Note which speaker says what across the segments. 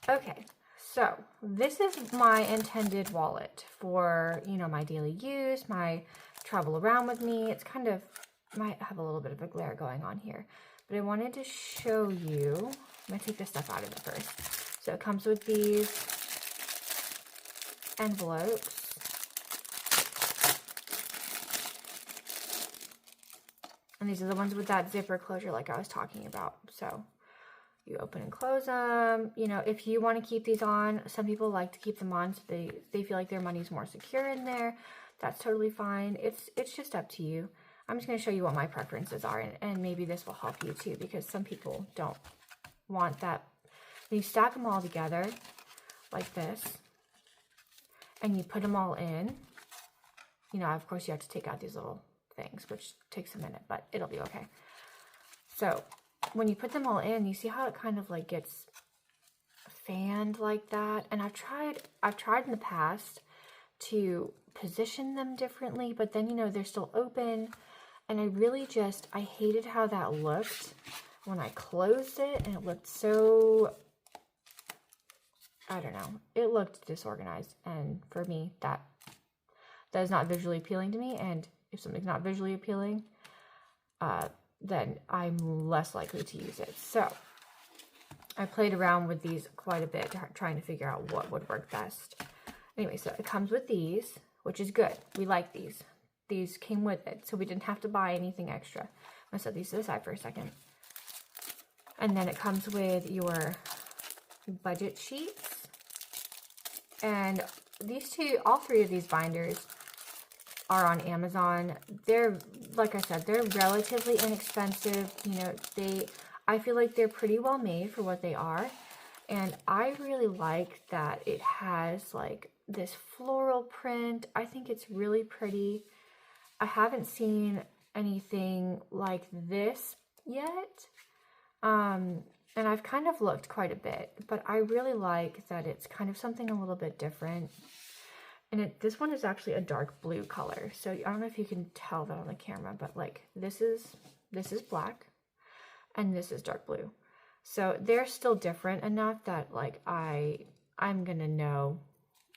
Speaker 1: Okay, so this is my intended wallet for, you know, my daily use, my travel around with me. It's kind of, might have a little bit of a glare going on here, but I wanted to show you. I'm going to take this stuff out of it first. So it comes with these envelopes. And these are the ones with that zipper closure like I was talking about. So you open and close them. You know, if you want to keep these on, some people like to keep them on so they feel like their money's more secure in there. That's totally fine. It's just up to you. I'm just going to show you what my preferences are, and maybe this will help you too, because some people don't want that. When you stack them all together like this, and you put them all in, you know, of course you have to take out these little things, which takes a minute, but it'll be okay. So when you put them all in, you see how it kind of like gets fanned like that. And I've tried in the past to position them differently, but then, you know, they're still open. And I hated how that looked when I closed it, and it looked so, I don't know, it looked disorganized. And for me, that is not visually appealing to me. And if something's not visually appealing, then I'm less likely to use it. So I played around with these quite a bit, trying to figure out what would work best. Anyway, so it comes with these, which is good. We like these. These came with it, so we didn't have to buy anything extra. I'm gonna set these to the side for a second. And then it comes with your budget sheets. And these two, all three of these binders are on Amazon. They're, like I said, they're relatively inexpensive. You know, I feel like they're pretty well made for what they are. And I really like that it has like this floral print. I think it's really pretty. I haven't seen anything like this yet. And I've kind of looked quite a bit, but I really like that it's kind of something a little bit different. And this one is actually a dark blue color. So I don't know if you can tell that on the camera, but like this is black and this is dark blue. So they're still different enough that like I'm gonna know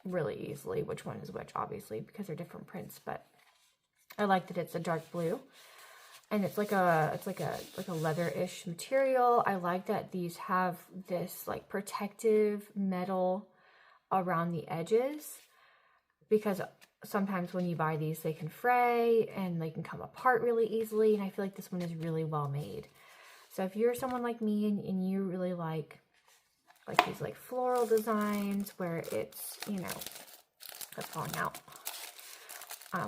Speaker 1: really easily which one is which, obviously, because they're different prints. But I like that it's a dark blue, and it's like a leather-ish material. I like that these have this like protective metal around the edges, because sometimes when you buy these, they can fray and they can come apart really easily. And I feel like this one is really well made. So if you're someone like me and you really like these like floral designs where it's, you know, that's falling out,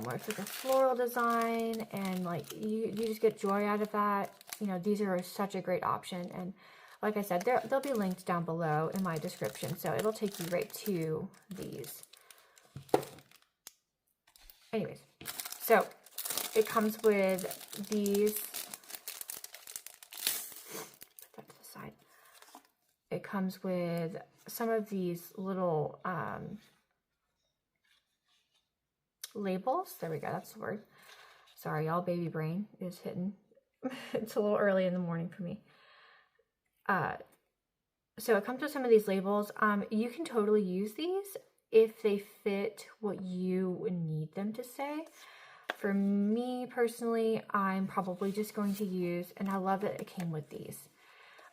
Speaker 1: where it's like a floral design and like you just get joy out of that, you know, these are such a great option. And like I said, they'll be linked down below in my description, so it'll take you right to these. Anyways, so it comes with these. Put that to the side. It comes with some of these little labels. There we go. That's the word. Sorry, y'all. Baby brain is hitting. It's a little early in the morning for me. So it comes with some of these labels. You can totally use these if they fit what you need them to say. For me personally, I'm probably just going to use, and I love that it came with these.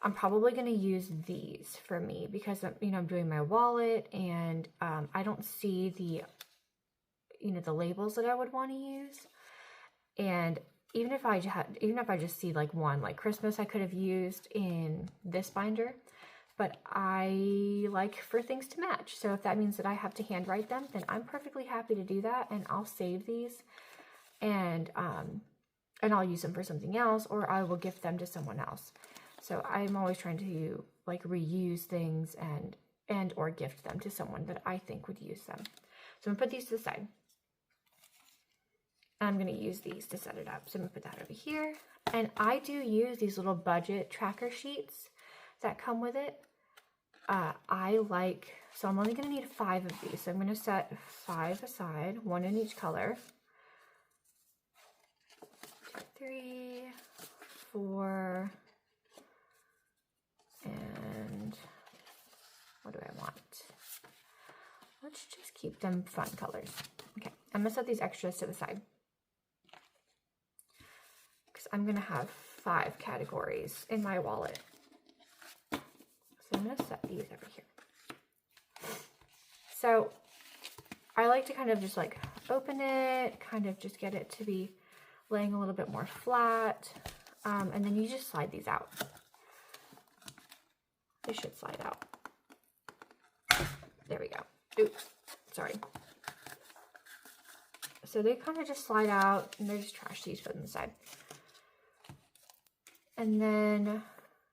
Speaker 1: I'm probably going to use these for me because, you know, I'm doing my wallet, and I don't see the, you know, the labels that I would want to use. And even if I just see like one, like Christmas, I could have used in this binder. But I like for things to match. So if that means that I have to handwrite them, then I'm perfectly happy to do that. And I'll save these and I'll use them for something else, or I will gift them to someone else. So I'm always trying to like reuse things and or gift them to someone that I think would use them. So I'm gonna put these to the side. I'm gonna use these to set it up. So I'm gonna put that over here. And I do use these little budget tracker sheets that come with it. So I'm only going to need 5 of these. So I'm going to set 5 aside, 1 in each color. 3, 4, and what do Let's just keep them fun colors. Okay, I'm gonna set these extras to the side because I'm gonna have 5 categories in my wallet. So I'm gonna set these over here. So I like to kind of just like open it, kind of just get it to be laying a little bit more flat, and then you just slide these out. They should slide out. There we go. Oops, sorry. So they kind of just slide out, and they're just trash to put on the side. And then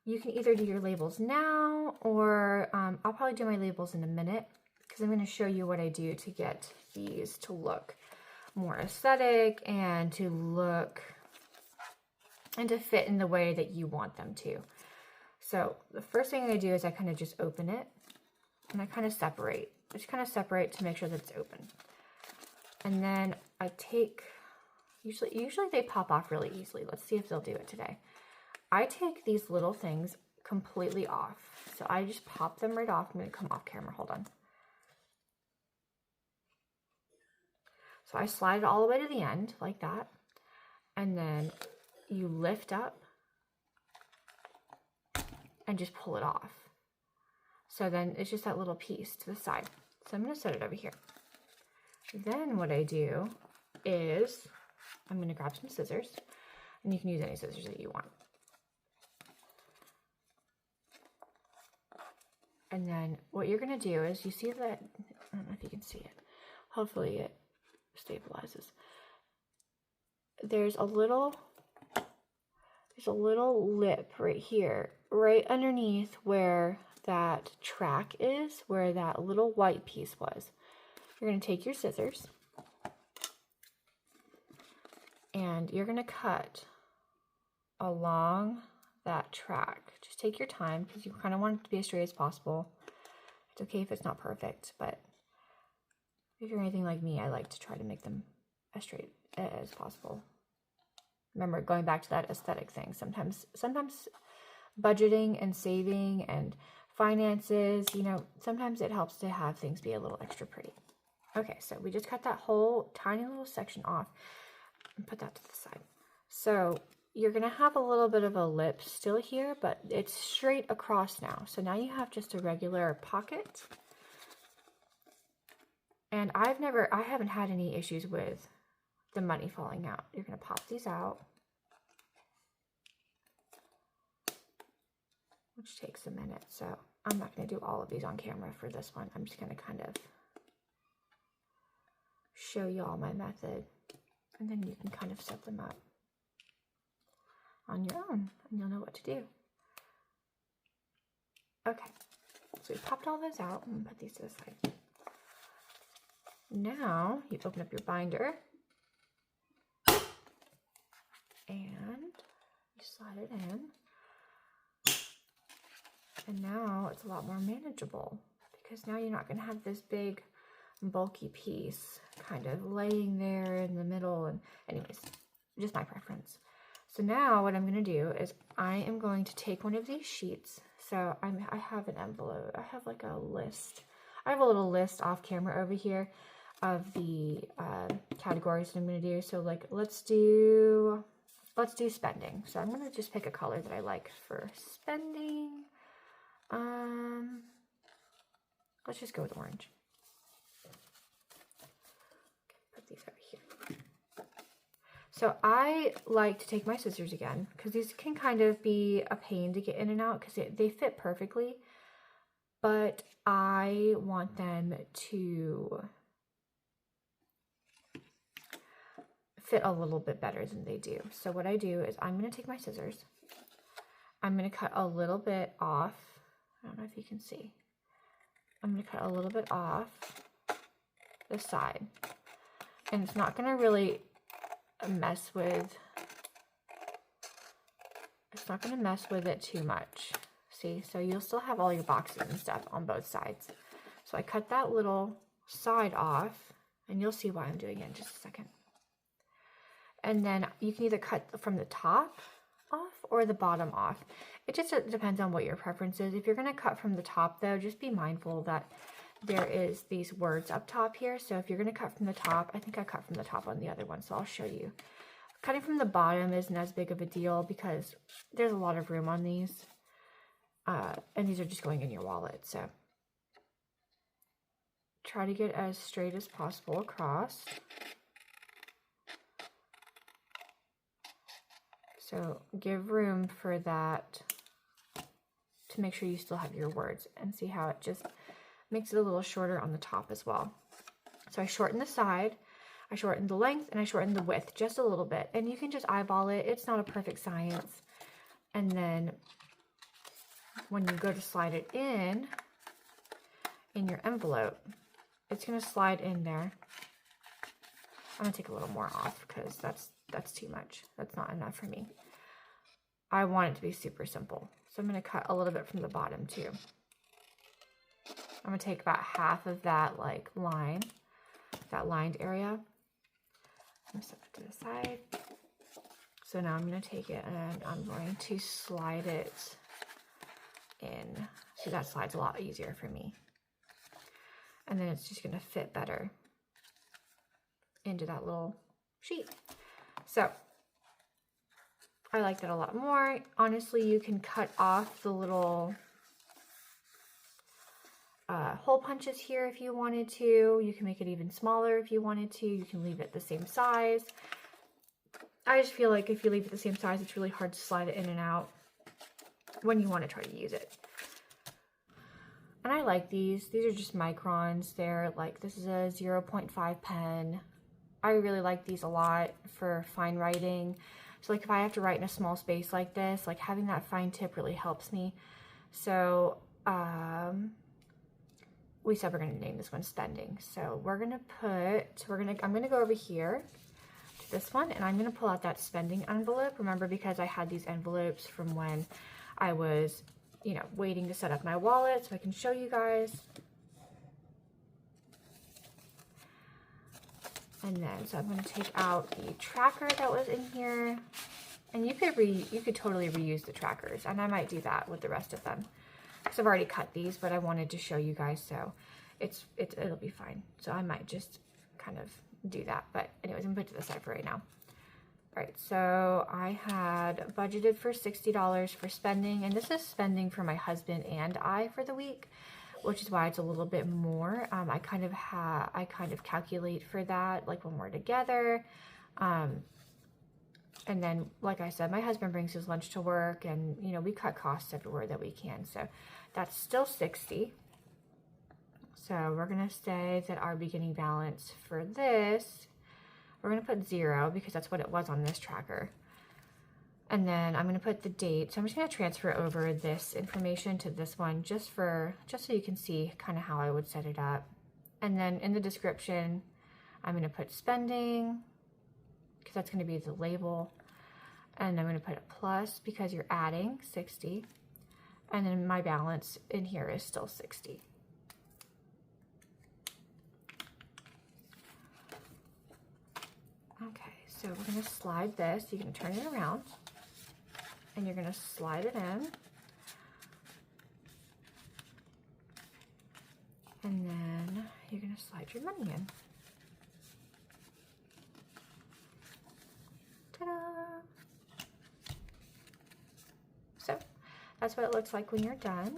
Speaker 1: you can either do your labels now, or I'll probably do my labels in a minute, because I'm going to show you what I do to get these to look more aesthetic and to look and to fit in the way that you want them to. So the first thing I do is I kind of just open it and I kind of separate. I just kind of separate to make sure that it's open. And then I take, usually they pop off really easily. Let's see if they'll do it today. I take these little things completely off. So I just pop them right off. I'm going to come off camera. Hold on. So I slide it all the way to the end like that. And then you lift up and just pull it off. So then it's just that little piece to the side. So I'm going to set it over here. Then what I do is I'm going to grab some scissors, and you can use any scissors that you want. And then what you're going to do is, you see that, I don't know if you can see it. Hopefully it stabilizes. There's a little lip right here, right underneath where that track is, where that little white piece was. You're going to take your scissors and you're going to cut along that track. Just take your time because you kind of want it to be as straight as possible. It's okay if it's not perfect, but if you're anything like me, I like to try to make them as straight as possible. Remember, going back to that aesthetic thing, sometimes budgeting and saving and finances, you know, sometimes it helps to have things be a little extra pretty. Okay, so we just cut that whole tiny little section off and put that to the side. So you're going to have a little bit of a lip still here, but it's straight across now. So now you have just a regular pocket. And I haven't had any issues with the money falling out. You're going to pop these out, which takes a minute. So I'm not going to do all of these on camera for this one. I'm just going to kind of show you all my method, and then you can kind of set them up on your own, and you'll know what to do. Okay, so we popped all those out and put these to the side. Now you open up your binder and you slide it in, and now it's a lot more manageable because now you're not going to have this big bulky piece kind of laying there in the middle. And anyways, just my preference. So now what I'm going to do is I am going to take one of these sheets. So I have an envelope. I have like a list. I have a little list off camera over here of the categories that I'm going to do. So like let's do spending. So I'm going to just pick a color that I like for spending. Let's just go with orange. Put these over here. So I like to take my scissors again, because these can kind of be a pain to get in and out because they fit perfectly, but I want them to fit a little bit better than they do. So what I do is I'm going to take my scissors. I'm going to cut a little bit off. I don't know if you can see. I'm going to cut a little bit off the side. And it's not going to really mess with, it too much. See, so you'll still have all your boxes and stuff on both sides. So I cut that little side off, and you'll see why I'm doing it in just a second. And then you can either cut from the top off or the bottom off. It just depends on what your preference is. If you're going to cut from the top though, just be mindful that there is these words up top here. So if you're going to cut from the top, I think I cut from the top on the other one, so I'll show you. Cutting from the bottom isn't as big of a deal because there's a lot of room on these. And these are just going in your wallet, so try to get as straight as possible across. So give room for that to make sure you still have your words, and see how it just makes it a little shorter on the top as well. So I shorten the side, I shorten the length, and I shorten the width just a little bit. And you can just eyeball it. It's not a perfect science. And then when you go to slide it in your envelope, it's going to slide in there. I'm going to take a little more off because that's too much. That's not enough for me. I want it to be super simple. So I'm going to cut a little bit from the bottom too. I'm going to take about half of that like line, that lined area. I'm going to set that to the side. So now I'm going to take it and I'm going to slide it in. See, that slides a lot easier for me. And then it's just going to fit better into that little sheet. So I like that a lot more. Honestly, you can cut off the little hole punches here if you wanted to. You can make it even smaller if you wanted to. You can leave it the same size. I just feel like if you leave it the same size, it's really hard to slide it in and out when you want to try to use it. And I like these. These are just microns. They're like, this is a 0.5 pen. I really like these a lot for fine writing. So like if I have to write in a small space like this, like having that fine tip really helps me. So we said we're going to name this one spending. So we're going to I'm going to go over here to this one, and I'm going to pull out that spending envelope. Remember, because I had these envelopes from when I was, you know, waiting to set up my wallet so I can show you guys. And then, so I'm going to take out the tracker that was in here, and you could totally reuse the trackers, and I might do that with the rest of them because I've already cut these, but I wanted to show you guys, so it'll be fine. So I might just kind of do that, but anyways, I'm going to put it to the side for right now. All right, so I had budgeted for $60 for spending, and this is spending for my husband and I for the week, which is why it's a little bit more. I kind of calculate for that, like when we're together. And then, like I said, my husband brings his lunch to work, and, you know, we cut costs everywhere that we can. So that's still 60. So we're going to say that our beginning balance for this, we're going to put 0 because that's what it was on this tracker. And then I'm going to put the date. So I'm just going to transfer over this information to this one just so you can see kind of how I would set it up. And then in the description, I'm going to put spending because that's going to be the label. And I'm going to put a plus because you're adding 60. And then my balance in here is still 60. Okay, so we're going to slide this. You're going to turn it around. And you're going to slide it in. And then you're going to slide your money in. Ta-da! So that's what it looks like when you're done.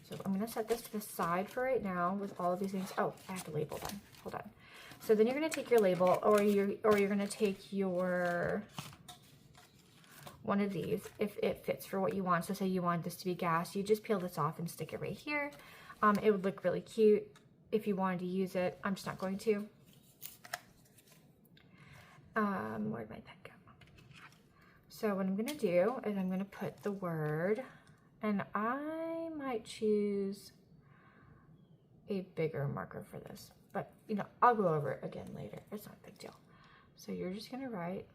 Speaker 1: So I'm going to set this to the side for right now with all of these things. Oh, I have to label them. Hold on. So then you're going to take your label, or you're going to take your one of these if it fits for what you want. So say you want this to be gas, you just peel this off and stick it right here. It would look really cute if you wanted to use it. I'm just not going to. Where'd my pen go? So what I'm going to do is I'm going to put the word, and I might choose a bigger marker for this, but you know, I'll go over it again later. It's not a big deal. So you're just going to write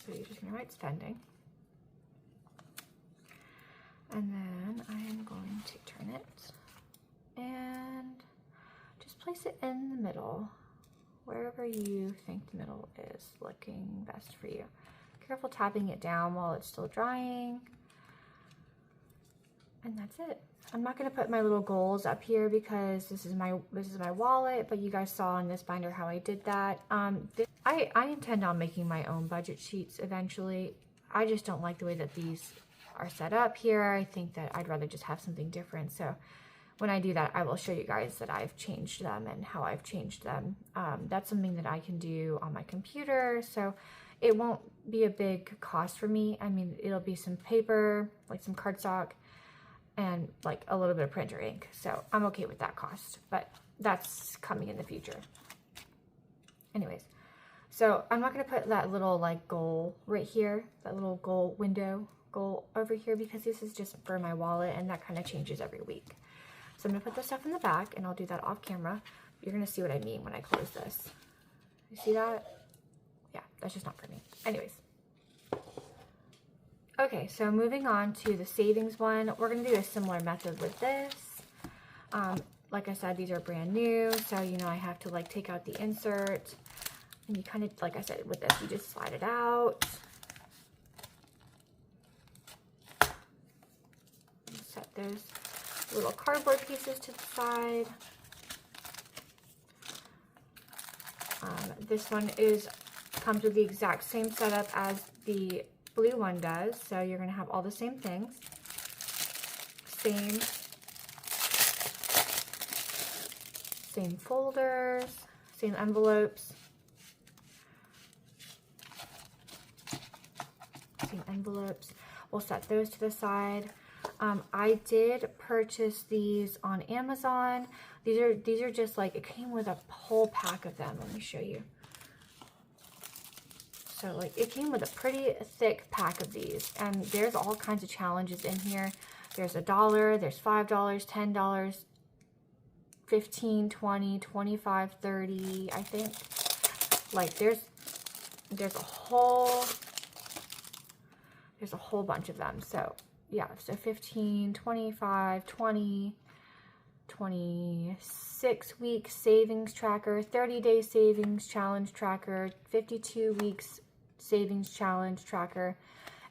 Speaker 1: So you're just going to write spending. And then I am going to turn it. And place it in the middle, wherever you think the middle is looking best for you. Careful tapping it down while it's still drying. And that's it. I'm not going to put my little goals up here because this is my wallet, but you guys saw in this binder how I did that. I intend on making my own budget sheets eventually. I just don't like the way that these are set up here. I think that I'd rather just have something different. So when I do that, I will show you guys that I've changed them and how I've changed them. That's something that I can do on my computer, so it won't be a big cost for me. I mean, it'll be some paper, like some cardstock, and like a little bit of printer ink. So I'm okay with that cost, but that's coming in the future. Anyways, so I'm not gonna put that little like goal right here, that little goal over here, because this is just for my wallet and that kind of changes every week. So I'm gonna put this stuff in the back and I'll do that off camera. You're gonna see what I mean when I close this. You see that? Yeah, that's just not for me. Anyways. Okay, so moving on to the savings one, we're going to do a similar method with this. Like I said, these are brand new, so you know I have to like take out the insert, and you kind of, like I said, with this, you just slide it out. Set those little cardboard pieces to the side. This one comes with the exact same setup as the blue one does, so you're going to have all the same things, same folders, same envelopes, we'll set those to the side. I did purchase these on Amazon. These are just like, it came with a whole pack of them. Let me show you. So like it came with a pretty thick pack of these, and there's all kinds of challenges in here. There's $1, there's $5, $10, $15, $20, $25, $30, I think. Like there's a whole bunch of them. So yeah, so 15, 25, 20, 26 week savings tracker, 30-day savings challenge tracker, 52 weeks savings challenge tracker,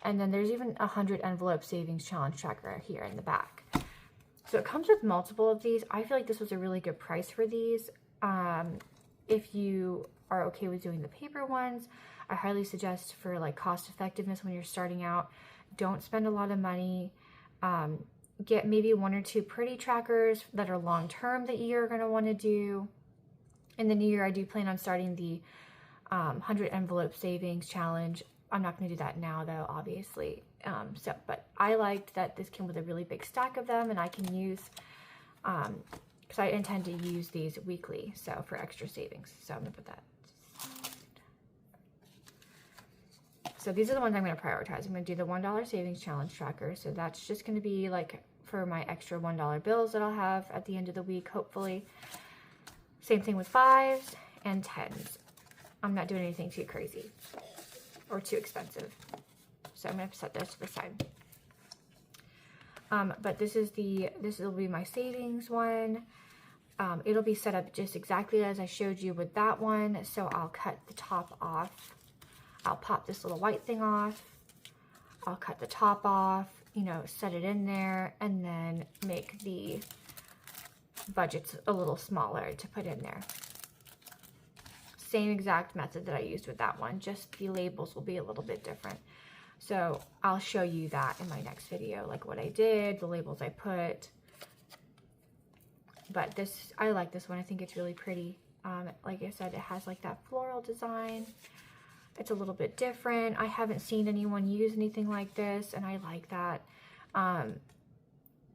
Speaker 1: and then there's even 100 envelope savings challenge tracker here in the back. So it comes with multiple of these. I feel like this was a really good price for these. If you are okay with doing the paper ones, I highly suggest, for like cost effectiveness when you're starting out, don't spend a lot of money. Get maybe 1 or 2 pretty trackers that are long term that you're going to want to do. In the new year, I do plan on starting the 100 envelope savings challenge. I'm not going to do that now though, obviously. But I liked that this came with a really big stack of them, and I can use, because I intend to use these weekly, so for extra savings. So I'm going to put that. So these are the ones I'm going to prioritize. I'm going to do the $1 savings challenge tracker. So that's just going to be like for my extra $1 bills that I'll have at the end of the week, hopefully. Same thing with 5s and 10s. I'm not doing anything too crazy or too expensive. So I'm going to set those to the side. But this will be my savings one. It'll be set up just exactly as I showed you with that one. So I'll cut the top off. I'll pop this little white thing off. I'll cut the top off, you know, set it in there, and then make the budgets a little smaller to put in there. Same exact method that I used with that one, just the labels will be a little bit different. So I'll show you that in my next video, like what I did, the labels I put. But this, I like this one. I think it's really pretty. Like I said, it has like that floral design. It's a little bit different. I haven't seen anyone use anything like this, and I like that. And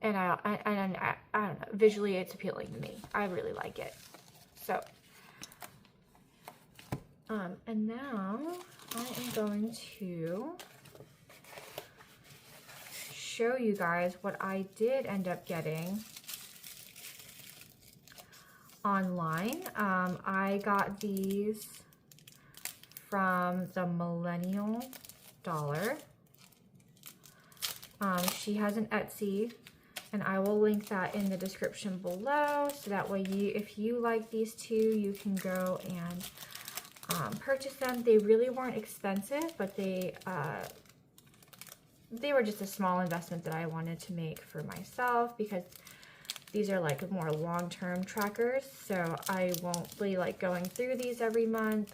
Speaker 1: I don't know, visually it's appealing to me. I really like it. So, and now I am going to show you guys what I did end up getting online. I got these from the Millennial Dollar. She has an Etsy And I will link that in the description below, so that way if you like these two, you can go and purchase them. They really weren't expensive, but they were just a small investment that I wanted to make for myself, because these are like more long-term trackers, so I won't be like going through these every month.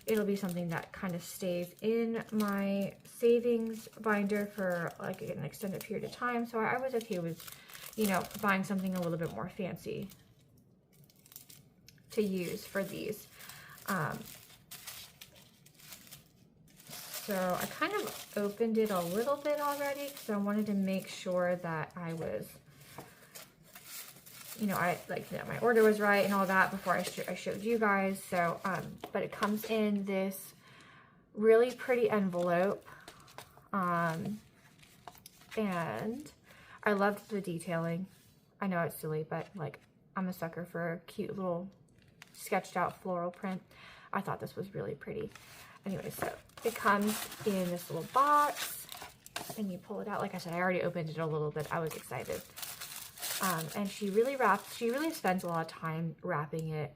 Speaker 1: It'll be something that kind of stays in my savings binder for like an extended period of time. So I was okay with, you know, buying something a little bit more fancy to use for these. So I kind of opened it a little bit already, because I wanted to make sure that I was, you know, my order was right and all that before I showed you guys. So, but it comes in this really pretty envelope. And I loved the detailing. I know it's silly, but like, I'm a sucker for a cute little sketched out floral print. I thought this was really pretty. Anyway, so it comes in this little box, and you pull it out. Like I said, I already opened it a little bit. I was excited. And she really spends a lot of time wrapping it,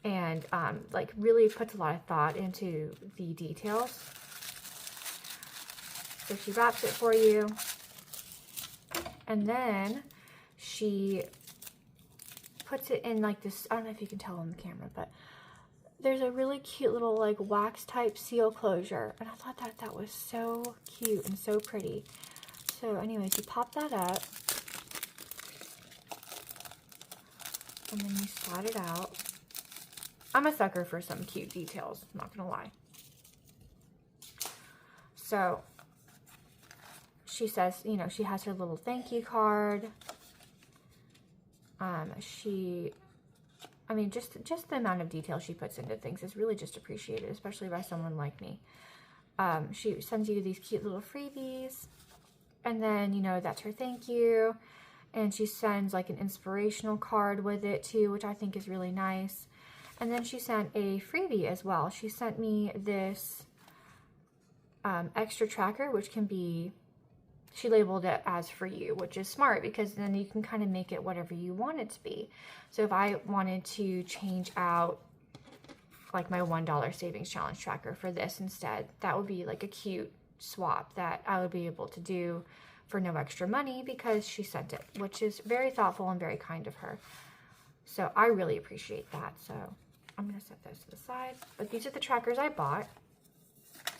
Speaker 1: and like really puts a lot of thought into the details. So she wraps it for you, and then she puts it in like this, I don't know if you can tell on the camera, but there's a really cute little like wax type seal closure, and I thought that was so cute and so pretty. So anyways, you pop that up, and then you slide it out. I'm a sucker for some cute details, I'm not gonna lie. So she says, you know, she has her little thank you card. I mean, just the amount of detail she puts into things is really just appreciated, especially by someone like me. She sends you these cute little freebies, and then, you know, that's her thank you. And she sends like an inspirational card with it too, which I think is really nice. And then she sent a freebie as well. She sent me this extra tracker, which can be, she labeled it as for you, which is smart, because then you can kind of make it whatever you want it to be. So if I wanted to change out like my $1 savings challenge tracker for this instead, that would be like a cute swap that I would be able to do for no extra money, because she sent it, which is very thoughtful and very kind of her. So I really appreciate that. So I'm going to set those to the side. But these are the trackers I bought.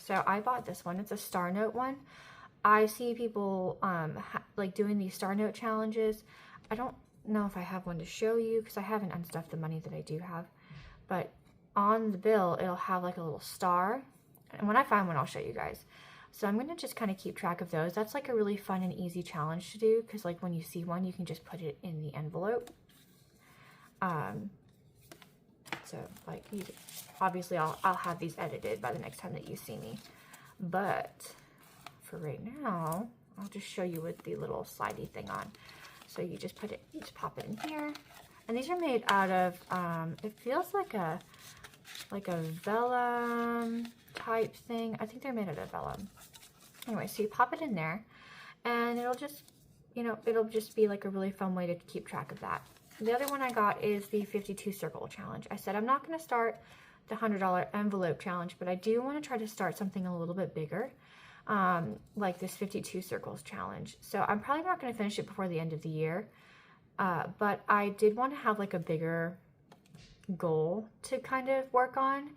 Speaker 1: So I bought this one. It's a Star Note one. I see people like doing these Star Note challenges. I don't know if I have one to show you, because I haven't unstuffed the money that I do have. But on the bill, it'll have like a little star. And when I find one, I'll show you guys. So I'm going to just kind of keep track of those. That's like a really fun and easy challenge to do, because like when you see one, you can just put it in the envelope. So like, obviously I'll have these edited by the next time that you see me. But for right now, I'll just show you with the little slidey thing on. So you just pop it in here. And these are made out of, it feels like a vellum type thing. I think they're made out of vellum. Anyway, so you pop it in there, and it'll just, you know, it'll just be like a really fun way to keep track of that. The other one I got is the 52 circle challenge. I said I'm not going to start the $100 envelope challenge, but I do want to try to start something a little bit bigger, like this 52 circles challenge. So I'm probably not going to finish it before the end of the year, but I did want to have like a bigger goal to kind of work on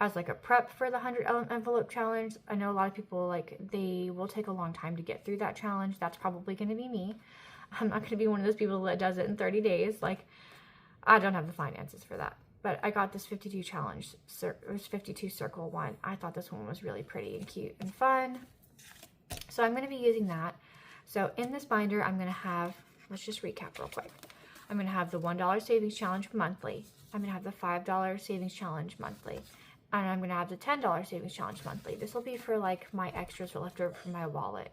Speaker 1: as like a prep for the 100 envelope challenge. I know a lot of people, like, they will take a long time to get through that challenge. That's probably going to be me. I'm not going to be one of those people that does it in 30 days. Like, I don't have the finances for that. But I got this 52 challenge, it was 52 circle one. I thought this one was really pretty and cute and fun. So I'm going to be using that. So in this binder, I'm going to have, let's just recap real quick. I'm going to have the $1 savings challenge monthly. I'm going to have the $5 savings challenge monthly. And I'm going to have the $10 savings challenge monthly. This will be for like my extras left over from my wallet.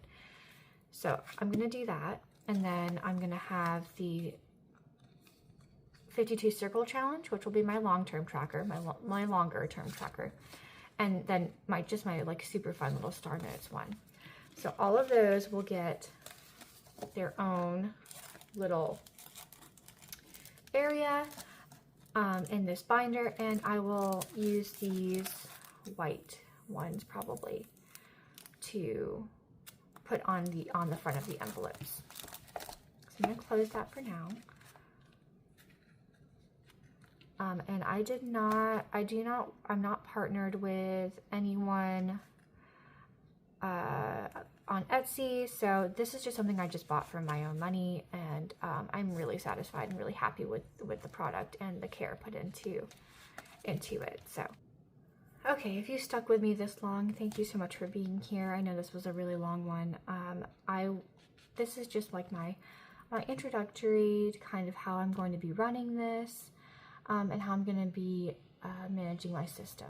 Speaker 1: So I'm going to do that. And then I'm going to have the 52 circle challenge, which will be my long-term tracker, my longer-term tracker. And then my like super fun little Star Notes one. So all of those will get their own little area in this binder, and I will use these white ones probably to put on the front of the envelopes. So I'm going to close that for now. And I'm not partnered with anyone on Etsy, so this is just something I just bought from my own money, and I'm really satisfied and really happy with the product and the care put into it. So okay, if you stuck with me this long, thank you so much for being here. I know this was a really long one. This is just like my introductory to kind of how I'm going to be running this, and how I'm going to be managing my system.